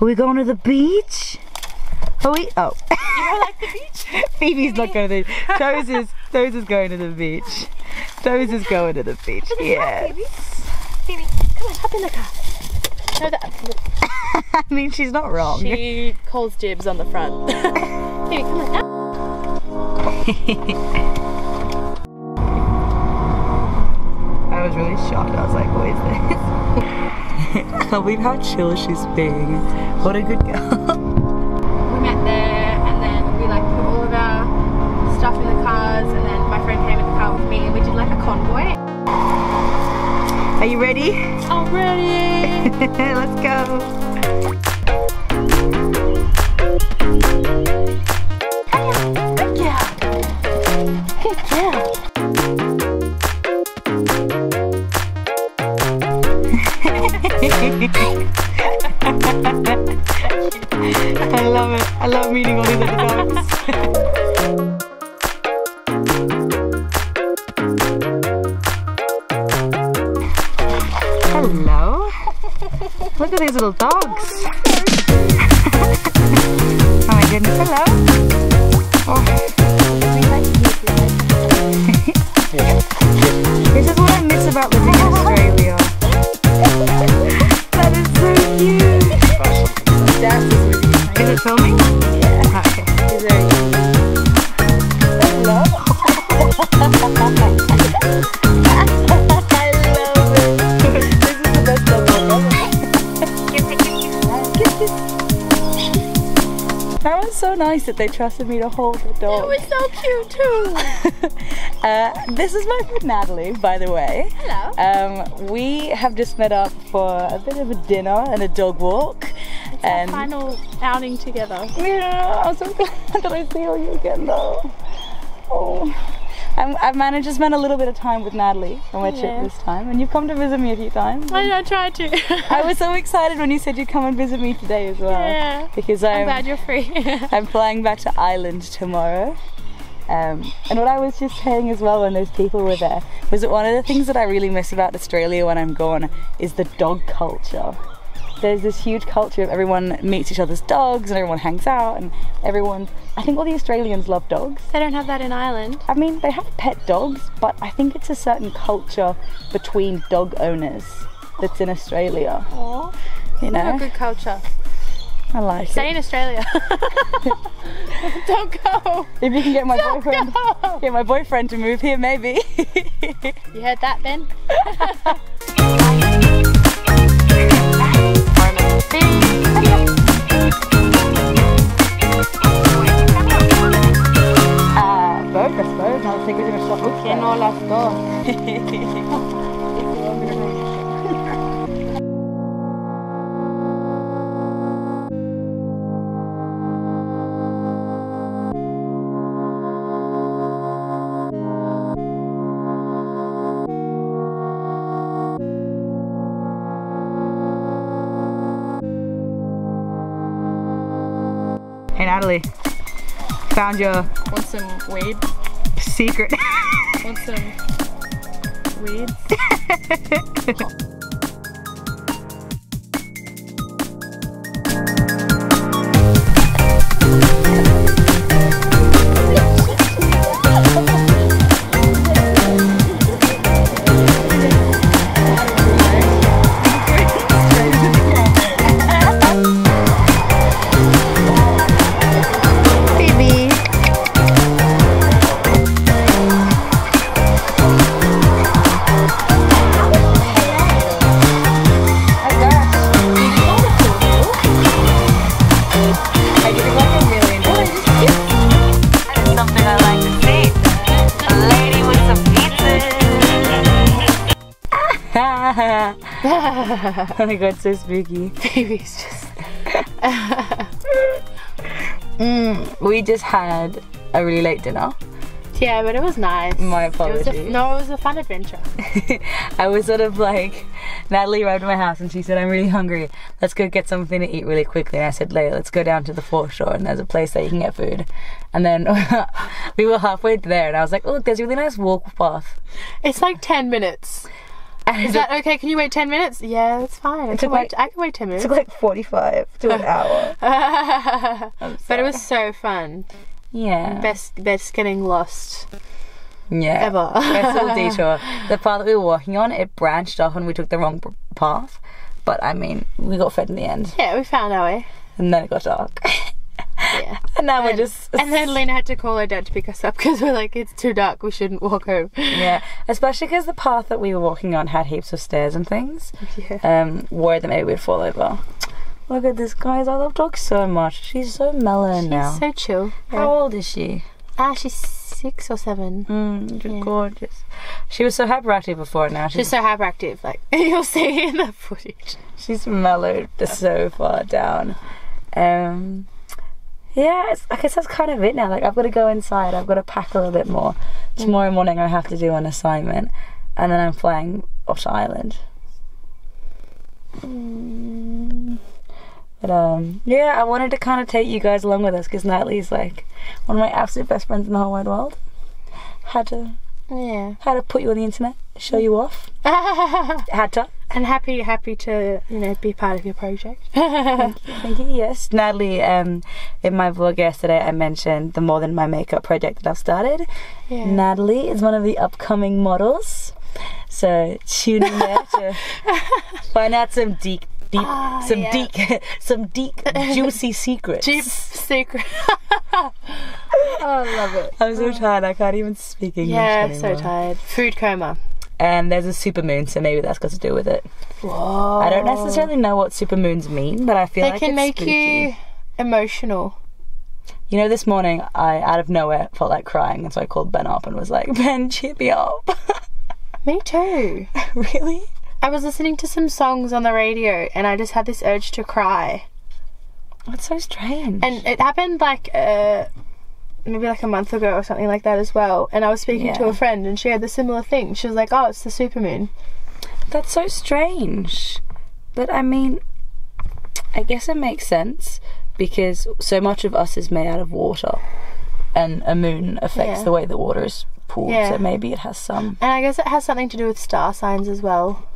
Are we going to the beach? Are we? Oh. You don't like the beach? Phoebe's not going to the beach. Toes is going to the beach. Toes is going to the beach. Yes. Phoebe, come on, hop in the car. No, I mean, she's not wrong. She calls dibs on the front. Phoebe, come on. I was really shocked. I was like, what is this? I can't believe how chill she's being. What a good girl. We met there and then we like put all of our stuff in the cars and then my friend came in the car with me and we did like a convoy. Are you ready? I'm ready! Let's go! Good girl! Good girl! I love it. I love meeting all these other dogs. Hello. Look at these little dogs. Oh my goodness. Hello. Oh. This is what I miss about living in Australia. That is so cute. Is it filming? Yeah. Okay. Is there hello? I love it. This is the best dog ever. That was so nice that they trusted me to hold the dog. It was so cute too. This is my friend Natalie, by the way. Hello. We have just met up for a bit of a dinner and a dog walk. It's our final outing together. Yeah, I'm so glad that I see you again though. Oh. I've managed to spend a little bit of time with Natalie on my trip this time, and you've come to visit me a few times. I tried to. I was so excited when you said you'd come and visit me today as well. Yeah. Because I'm glad you're free. I'm flying back to Ireland tomorrow. And what I was just saying as well when those people were there was that one of the things that I really miss about Australia when I'm gone is the dog culture. There's this huge culture of everyone meets each other's dogs and everyone hangs out and everyone, I think all the Australians love dogs. They don't have that in Ireland. I mean, they have pet dogs, but I think it's a certain culture between dog owners that's in Australia. Aww. You know? A good culture. I like Stay in Australia. Don't go. If you can get my boyfriend to move here, maybe. You heard that, Ben? Both, I suppose. Now let's take it in a shot. Que no las dos. Hey Natalie, found your Want some weed? secret. Want some weed? Oh my god, so spooky. Baby's just... We just had a really late dinner. Yeah, but it was nice. My apologies. It was a fun adventure. I was sort of like, Natalie arrived at my house and she said, I'm really hungry. Let's go get something to eat really quickly. And I said, Leia, let's go down to the foreshore and there's a place that you can get food. And then we were halfway there and I was like, oh look, there's a really nice walk path. It's like 10 minutes. Is that okay? Can you wait 10 minutes? Yeah, that's fine. I can wait 10 It minutes. took like 45 to an hour. But it was so fun. Yeah. Best getting lost Yeah. ever. Best little detour. The path that we were walking on, it branched off and we took the wrong path. But I mean, we got fed in the end. Yeah, we found our way. And then it got dark. Yeah. And now we're just... And then Lena had to call her dad to pick us up because we're like, it's too dark, we shouldn't walk home. Yeah, especially because the path that we were walking on had heaps of stairs and things. Yeah. Worried that maybe we'd fall over. Look at this, guys. I love dogs so much. She's so mellow now. She's so chill. How old is she? She's 6 or 7. She's gorgeous. She was so hyperactive before. Now She's so hyperactive, like you'll see in the footage. she's mellowed so far down. Yeah, I guess that's kind of it now. Like, I've got to go inside. I've got to pack a little bit more. Tomorrow morning I have to do an assignment, and then I'm flying off to Ireland. But yeah, I wanted to kind of take you guys along with us because Natalie's like one of my absolute best friends in the whole wide world. Had to put you on the internet, show you off. Had to. And happy to, be part of your project. Thank you. Yes, Natalie. In my vlog yesterday, I mentioned the More Than My Makeup project that I've started. Yeah. Natalie is one of the upcoming models, so tune in there to find out some deep, juicy secrets. Deep secret. Oh, I love it. I'm so tired. I can't even speak English anymore. So tired. Food coma. And there's a supermoon, so maybe that's got to do with it. Whoa. I don't necessarily know what supermoons mean, but I feel like they can make spooky. you emotional. You know, this morning I, out of nowhere, felt like crying, and so I called Ben up and was like, Ben, cheer me up. Me too. Really? I was listening to some songs on the radio, and I just had this urge to cry. That's so strange. And it happened like maybe like a month ago or something like that as well, and I was speaking to a friend and she had the similar thing. She was like, oh, it's the supermoon. That's so strange. But I mean, I guess it makes sense because so much of us is made out of water, and a moon affects the way the water is pooled, so maybe it has some. And I guess it has something to do with star signs as well.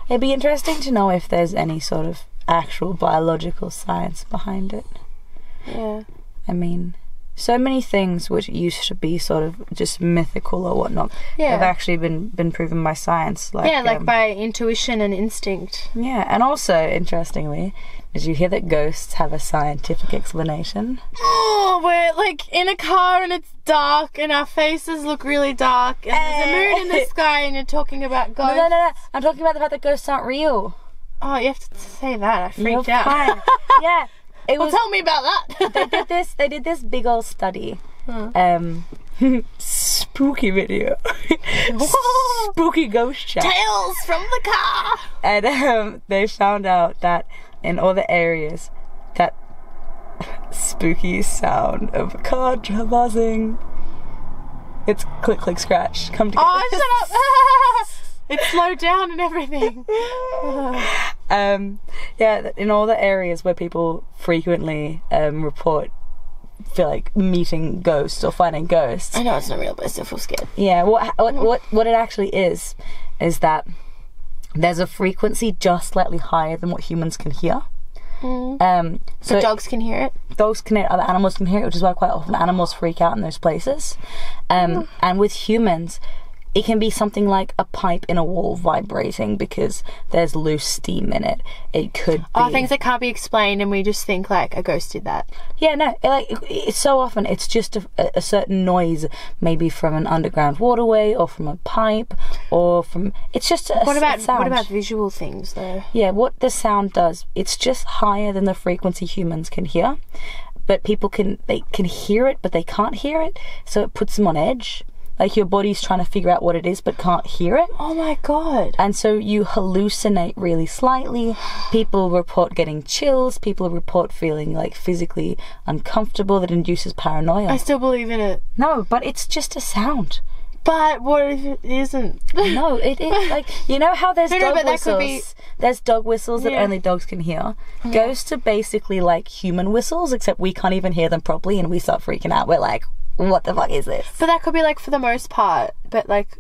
It'd be interesting to know if there's any sort of actual biological science behind it. Yeah. I mean, so many things which used to be sort of just mythical or whatnot have actually been proven by science. Like, by intuition and instinct. Yeah, and also, interestingly, did you hear that ghosts have a scientific explanation? Oh, we're like in a car and it's dark and our faces look really dark and there's a moon in the sky and you're talking about ghosts. No. I'm talking about the fact that ghosts aren't real. Oh, you have to say that. I freaked out. Fine. Yeah. Tell me about that. They did this big old study. Spooky video. Spooky ghost chat. Tales from the car. And they found out that in all the areas that spooky sound of a car traversing, it's click, click, scratch. Come together. Oh, shut up. It slowed down and everything. Yeah, in all the areas where people frequently report feel like meeting ghosts or finding ghosts. I know it's not real, but I still feel scared. Yeah, what it actually is that there's a frequency just slightly higher than what humans can hear. So dogs can hear it? Dogs can hear it, other animals can hear it, which is why quite often animals freak out in those places. And with humans, it can be something like a pipe in a wall vibrating because there's loose steam in it. It could be things that can't be explained and we just think like a ghost did that. Yeah, no, it's so often it's just a certain noise, maybe from an underground waterway or from a pipe or from, it's just a sound. What about visual things though? Yeah, what the sound does, it's just higher than the frequency humans can hear, but people can hear it but they can't hear it, so it puts them on edge. Like your body's trying to figure out what it is but can't hear it. Oh my god. And so you hallucinate really slightly. People report getting chills. People report feeling like physically uncomfortable. That induces paranoia. I still believe in it. No, but it's just a sound. But what if it isn't? No, it is. Like, you know how there's dog whistles? There's dog whistles that only dogs can hear. Yeah. Ghosts are basically like human whistles, except we can't even hear them properly and we start freaking out. We're like, what the fuck is this? But that could be like for the most part, but like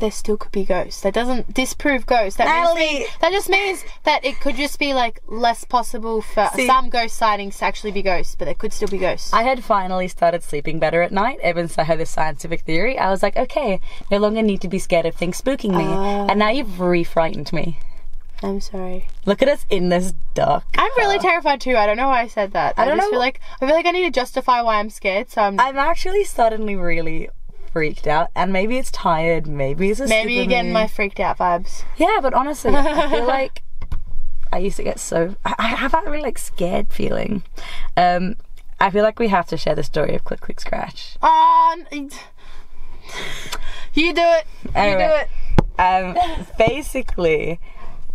there still could be ghosts. That doesn't disprove ghosts. Natalie! That just means that it could just be like less possible for some ghost sightings to actually be ghosts, but there could still be ghosts. I had finally started sleeping better at night ever since I heard this scientific theory. I was like, okay, no longer need to be scared of things spooking me. And now you've re-frightened me. I'm sorry. Look at us in this dark. I'm really terrified too. I don't know why I said that. I feel like I need to justify why I'm scared. So I'm actually suddenly really freaked out, and maybe it's tired, maybe it's maybe you're getting my freaked out vibes. Yeah, but honestly, I feel like I used to get I have that really like scared feeling. I feel like we have to share the story of Click Click Scratch. You do it. Anyway, you do it. Basically.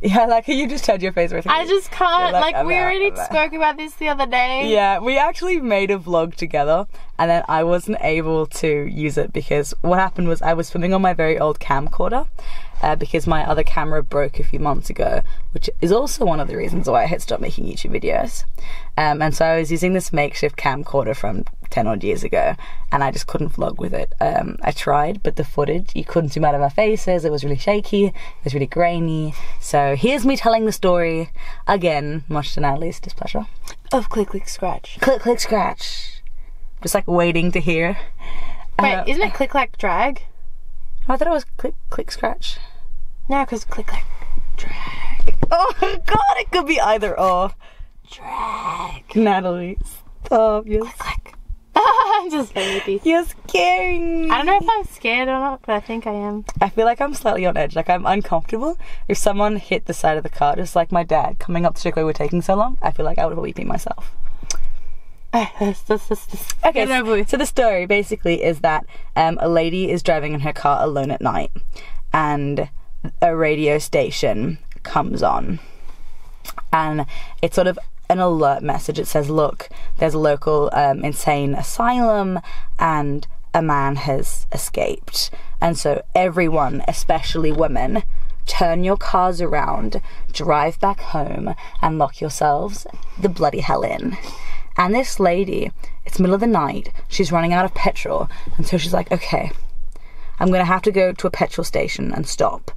Yeah, like you just turned your face right. I just can't. Like we already spoke about this the other day. Yeah, we actually made a vlog together, and then I wasn't able to use it because what happened was I was filming on my very old camcorder because my other camera broke a few months ago, which is also one of the reasons why I had stopped making YouTube videos. And so I was using this makeshift camcorder from 10 odd years ago, and I just couldn't vlog with it. I tried, but the footage, you couldn't zoom out of our faces, it was really shaky, it was really grainy. So here's me telling the story again, much to Natalie's displeasure. Of Click Click Scratch. Click Click Scratch. Just like waiting to hear. Wait, isn't it Click Clack Drag? I thought it was Click Click Scratch. No, because Click Clack Drag. Oh god, it could be either or. Drag. Natalie, stop. Click Clack. I'm just baby. You're scaring me. I don't know if I'm scared or not, but I think I am. I feel like I'm slightly on edge. Like I'm uncomfortable. If someone hit the side of the car, just like my dad coming up to check why we're taking so long, I feel like I would probably beat myself. Okay, so the story basically is that a lady is driving in her car alone at night, and a radio station comes on, and it's sort of an alert message. It says, look, there's a local insane asylum and a man has escaped, and so everyone, especially women, turn your cars around, drive back home and lock yourselves the bloody hell in. And this lady, it's middle of the night, she's running out of petrol, and so she's like, okay, I'm gonna have to go to a petrol station and stop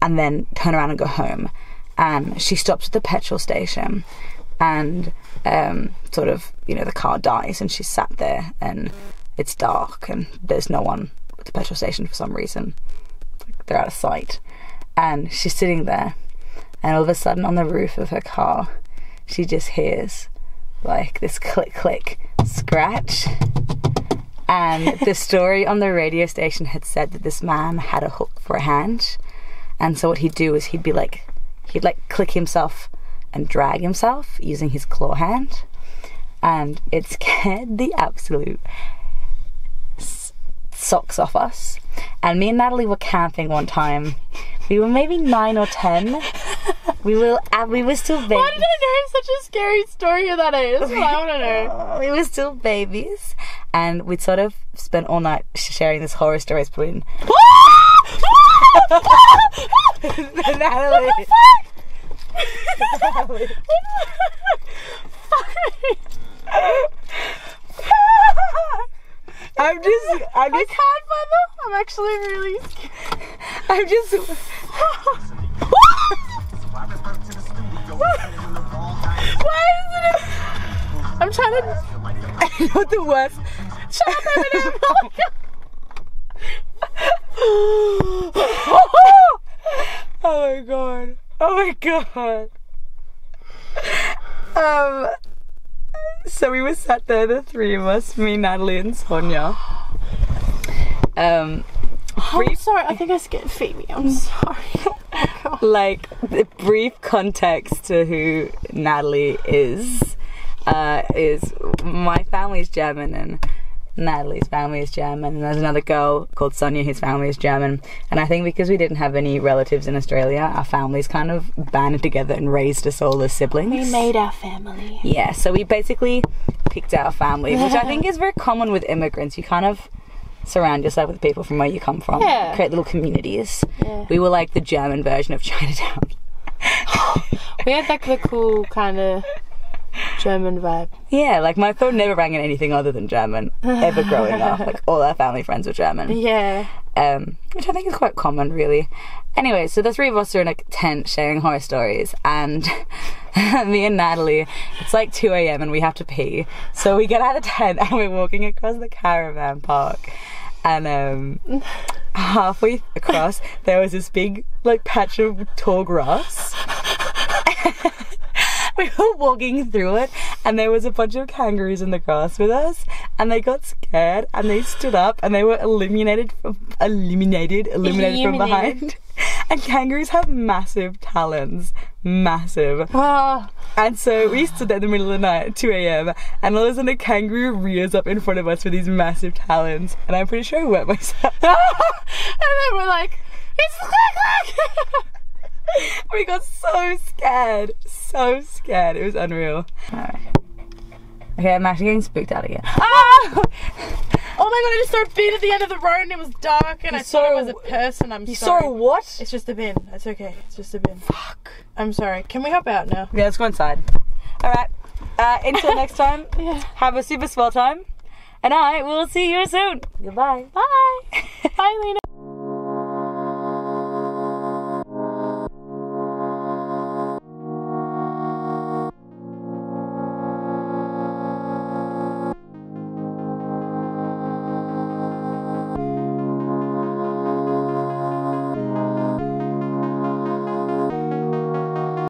and then turn around and go home. And she stops at the petrol station, and sort of, you know, the car dies, and she's sat there and it's dark and there's no one at the petrol station for some reason. They're out of sight, and she's sitting there, and all of a sudden on the roof of her car she just hears like this click click scratch. And the story on the radio station had said that this man had a hook for a hand, and so what he'd do is he'd click himself and drag himself using his claw hand, and it scared the absolute socks off us. And me and Natalie were camping one time. We were maybe 9 or 10. We were still babies. Why did I know such a scary story of that age? That's what I want to know. We were still babies, and we'd sort of spent all night sharing this horror stories between Natalie. Natalie. I can't find them. I'm actually really scared. I'm just Why isn't it? I'm trying to. You know what the worst? Shut up, Eminem. Oh my god. Oh my god. So we were sat there, the three of us, me, Natalie, and Sonia. I'm sorry, I think I scared Phoebe. I'm sorry. Oh, like, the brief context to who Natalie is my family is German and Natalie's family is German, and there's another girl called Sonia whose family is German. And I think because we didn't have any relatives in Australia, our families kind of banded together and raised us all as siblings. We made our family. Yeah, so we basically picked our family, which I think is very common with immigrants. You kind of surround yourself with people from where you come from. Yeah. Create little communities. Yeah. We were like the German version of Chinatown. We had like the cool kind of German vibe. Yeah, like my phone never rang in anything other than German ever growing up. Like all our family friends were German. Yeah. Which I think is quite common, really. Anyway, so the three of us are in a tent sharing horror stories, and me and Natalie, it's like 2 a.m. and we have to pee. So we get out of the tent and we're walking across the caravan park. And halfway across, there was this big, like, patch of tall grass. We were walking through it, and there was a bunch of kangaroos in the grass with us, and they got scared, and they stood up, and they were eliminated from behind. And kangaroos have massive talons. Massive. Oh. And so we stood there in the middle of the night at 2 a.m. and all of a sudden a kangaroo rears up in front of us with these massive talons. And I'm pretty sure I wet myself. And then we're like, it's the We got so scared. So scared. It was unreal. Alright. Okay, I'm actually getting spooked out again. Ah! Oh my god, I just saw a bin at the end of the road and it was dark and I thought it was a person. I'm sorry. You saw a what? It's just a bin. It's okay. It's just a bin. Fuck. I'm sorry. Can we hop out now? Yeah, let's go inside. Alright. Until next time, Yeah. have a super swell time. And I will see you soon. Goodbye. Bye.